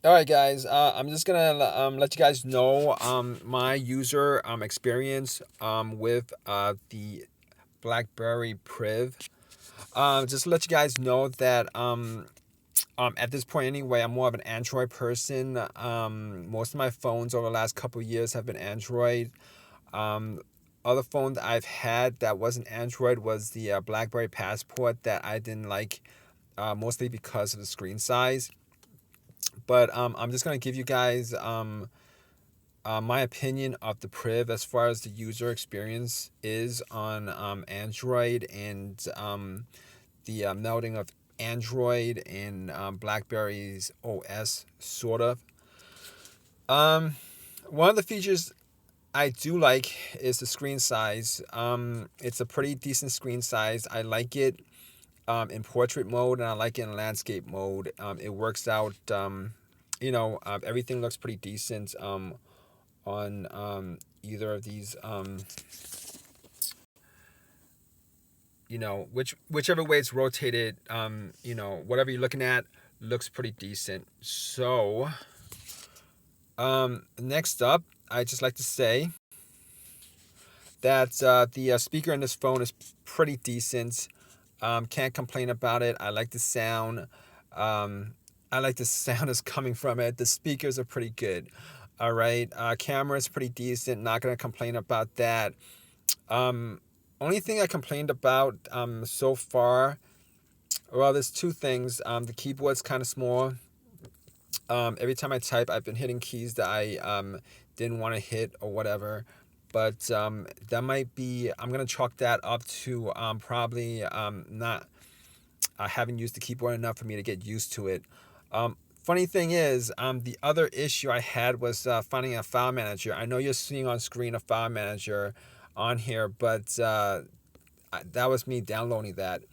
All right, guys. I'm just gonna let you guys know my user experience with the Blackberry Priv. Just to let you guys know that at this point anyway, I'm more of an Android person. Most of my phones over the last couple of years have been Android. Um, Other phone that I've had that wasn't Android was the Blackberry Passport that I didn't like, mostly because of the screen size. But I'm just gonna give you guys my opinion of the Priv as far as the user experience is on Android and the melding of Android and BlackBerry's OS, sort of. Um, One of the features I do like is the screen size. It's a pretty decent screen size. I like it in portrait mode and I like it in landscape mode. It works out. Everything looks pretty decent on either of these. Whichever way it's rotated. Whatever you're looking at looks pretty decent. So, next up, I just like to say that the speaker in this phone is pretty decent. Can't complain about it. I like the sound. Um, I like the sound that's coming from it. The speakers are pretty good. All right. Camera is pretty decent. Not gonna complain about that. Um, Only thing I complained about so far. Well, there's two things. The keyboard's kind of small. Every time I type, I've been hitting keys that I didn't want to hit or whatever. But that might be. I'm gonna chalk that up to probably not I haven't used the keyboard enough for me to get used to it. Funny thing is, the other issue I had was finding a file manager. I know you're seeing on screen a file manager on here, but that was me downloading that.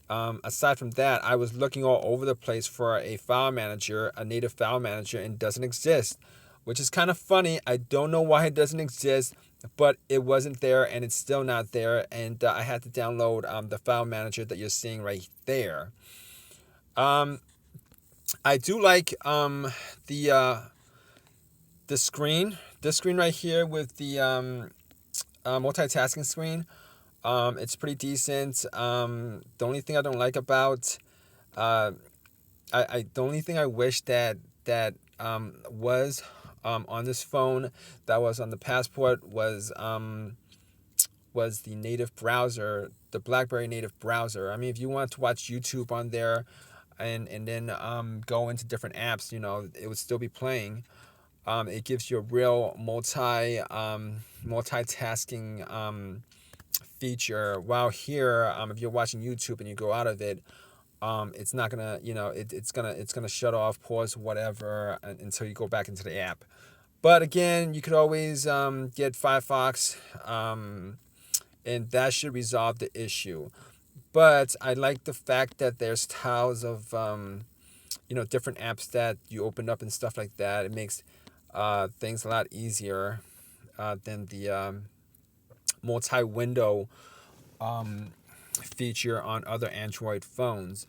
Aside from that, I was looking all over the place for a file manager, a native file manager, and it doesn't exist, which is kind of funny. I don't know why it doesn't exist, but it wasn't there and it's still not there. And I had to download the file manager that you're seeing right there. Um, I do like the screen, this screen right here with the multitasking screen. It's pretty decent. The only thing I don't like about uh, the only thing I wish that was on this phone that was on the passport was the native browser, the BlackBerry native browser. I mean, if you want to watch YouTube on there and then go into different apps, it would still be playing. It gives you a real multitasking feature. While here, if you're watching YouTube and you go out of it, it's not gonna, it's gonna shut off, pause, whatever, until you go back into the app. But again, you could always get Firefox, and that should resolve the issue. But I like the fact that there's tiles of different apps that you open up and stuff like that. It makes things a lot easier than the multi-window um, feature on other Android phones.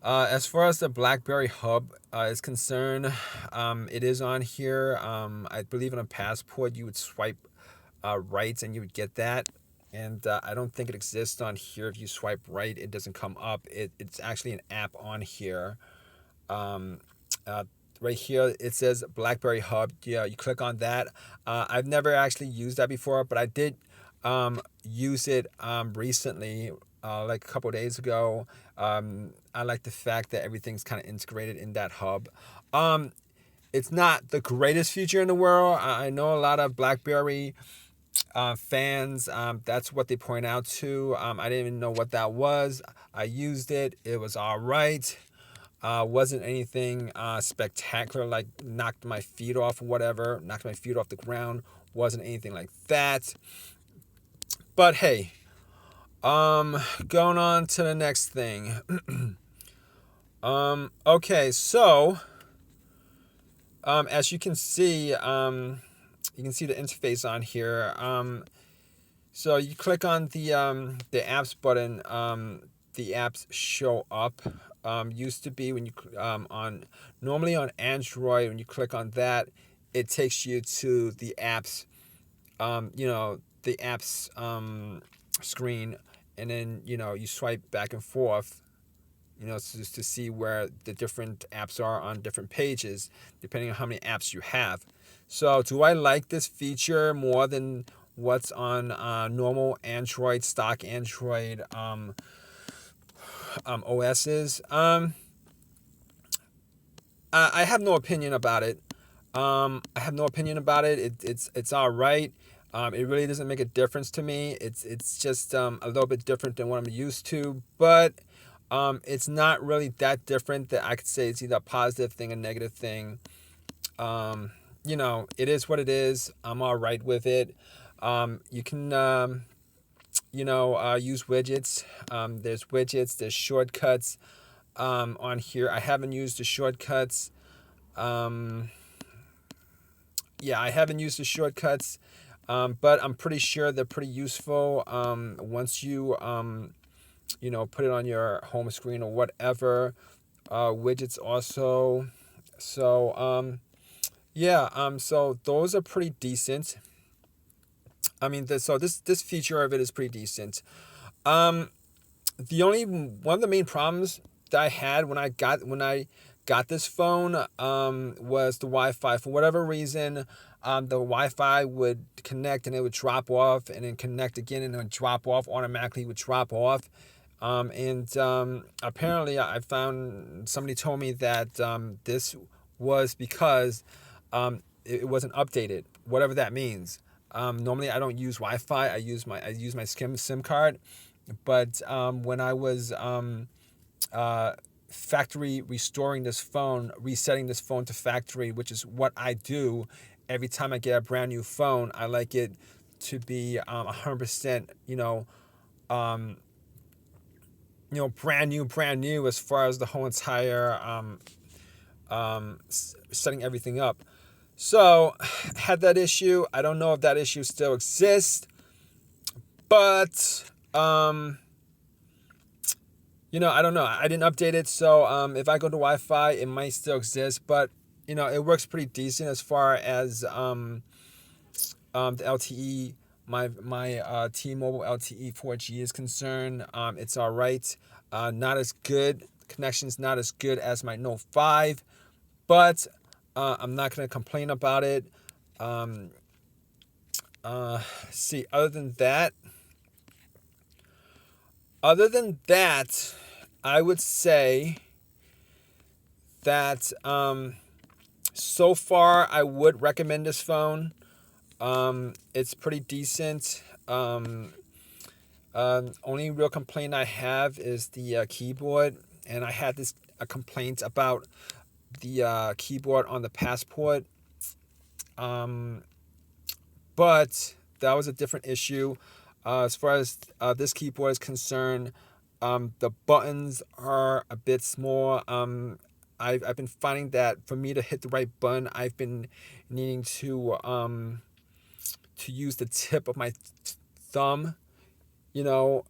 As far as the BlackBerry Hub is concerned, it is on here. I believe on a passport you would swipe right and you would get that. And I don't think it exists on here. If you swipe right, it doesn't come up. It's actually an app on here. Um, uh, right here, it says BlackBerry Hub. Yeah, you click on that. I've never actually used that before, but I did use it recently, like a couple of days ago. I like the fact that everything's kind of integrated in that hub. Um, it's not the greatest feature in the world. I know a lot of BlackBerry fans. That's what they point out to. I didn't even know what that was. I used it. It was all right. Wasn't anything spectacular, like knocked my feet off or whatever. Knocked my feet off the ground. Wasn't anything like that. But hey, going on to the next thing. Okay, so as you can see the interface on here. So you click on the apps button. The apps show up. used to be when you on normally on Android, when you click on that, it takes you to the apps, the apps screen, and then you swipe back and forth, just to see where the different apps are on different pages, depending on how many apps you have. So, do I like this feature more than what's on normal Android, stock Android OSs? I have no opinion about it. I have no opinion about it. It's all right. It really doesn't make a difference to me. It's just a little bit different than what I'm used to, but it's not really that different that I could say it's either a positive thing, a negative thing. It is what it is. I'm all right with it. You can use widgets. There's widgets. There's shortcuts on here. I haven't used the shortcuts. Um, yeah, I haven't used the shortcuts, but I'm pretty sure they're pretty useful. Once you put it on your home screen or whatever. Widgets also. So yeah. So those are pretty decent. I mean, this feature of it is pretty decent. Um, the only one of the main problems that I had when I got this phone was the Wi-Fi. For whatever reason, the Wi-Fi would connect and it would drop off, and then connect again and it would drop off automatically. Would drop off, and apparently I found somebody told me that this was because it wasn't updated, whatever that means. Normally I don't use Wi-Fi. I use my SIM card, but when I was uh, factory restoring this phone, resetting this phone to factory, which is what I do every time I get a brand new phone. I like it to be 100%, um, brand new as far as the whole entire setting everything up. So, had that issue. I don't know if that issue still exists, but I don't know. I didn't update it, so if I go to Wi-Fi, it might still exist, but it works pretty decent as far as the LTE. My T-Mobile LTE 4G is concerned. It's all right. Not as good. Connection's not as good as my Note 5, but I'm not gonna complain about it. Um, see, other than that, I would say that so far I would recommend this phone. It's pretty decent. Only real complaint I have is the keyboard, and I had this a complaint about the keyboard on the Passport, um, but that was a different issue. As far as this keyboard is concerned, the buttons are a bit small. I've been finding that for me to hit the right button, I've been needing to use the tip of my thumb. You know,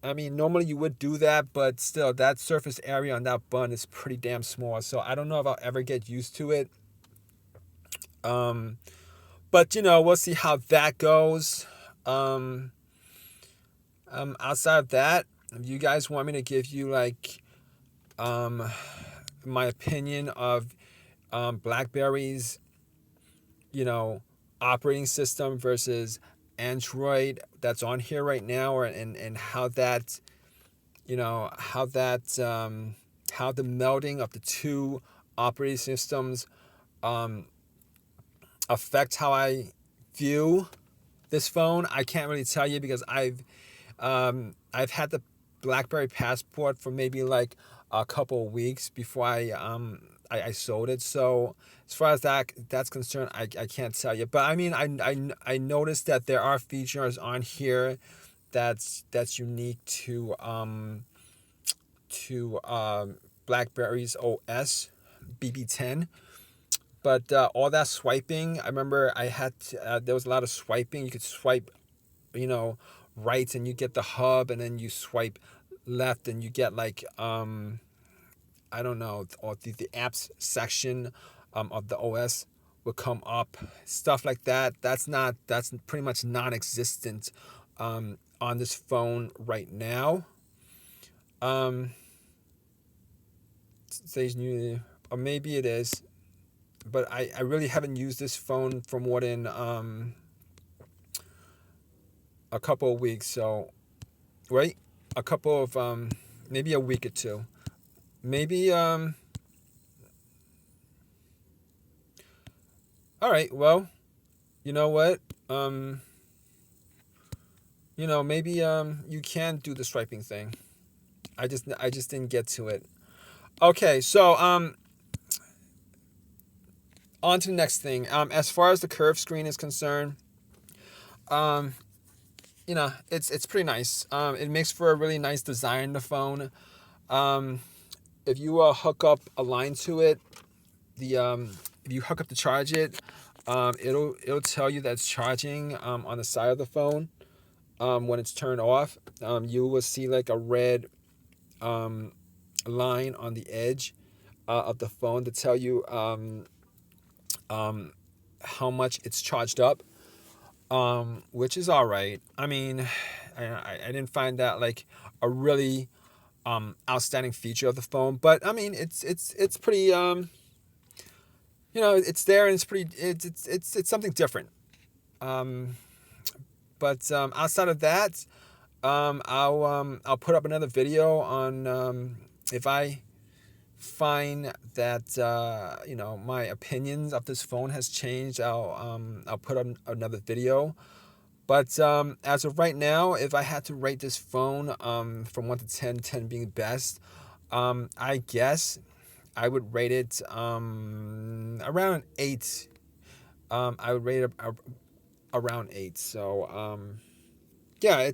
I mean, normally you would do that, but still, that surface area on that button is pretty damn small. So I don't know if I'll ever get used to it. Um, but we'll see how that goes. Um, Outside of that, if you guys want me to give you like um, my opinion of BlackBerry's, you know, operating system versus Android that's on here right now, and how that, how the melding of the two operating systems um, affect how I view this phone. I can't really tell you because I've had the BlackBerry Passport for maybe like a couple of weeks before I sold it. So as far as that's concerned, I can't tell you. But I mean, I noticed that there are features on here that's unique to BlackBerry's OS BB10. But all that swiping, I remember there was a lot of swiping. You could swipe, you know, right, and you get the hub, and then you swipe left and you get like I don't know, or the apps section of the OS will come up, stuff like that. That's pretty much non-existent on this phone right now. Um, says new, or maybe it is, but I really haven't used this phone for more than a couple of weeks. So right, a couple of maybe a week or two, maybe all right, well, you know what, um maybe you can do the striping thing. I just didn't get to it. Okay, so on to the next thing. As far as the curved screen is concerned, um it's pretty nice. It makes for a really nice design in the phone. um if you hook up a line to it, the if you hook up to charge it, it'll tell you that it's charging on the side of the phone. When it's turned off, you will see like a red um, line on the edge of the phone to tell you um, how much it's charged up, which is all right. I mean, I didn't find that like a really outstanding feature of the phone, but I mean, it's pretty. It's there and it's pretty. It's something different. Um, but outside of that, I'll put up another video on if I find that my opinions of this phone has changed. I'll put up another video. But as of right now, if I had to rate this phone from 1 to 10, 10 being best, I guess I would rate it around an 8. I would rate it around 8. So yeah,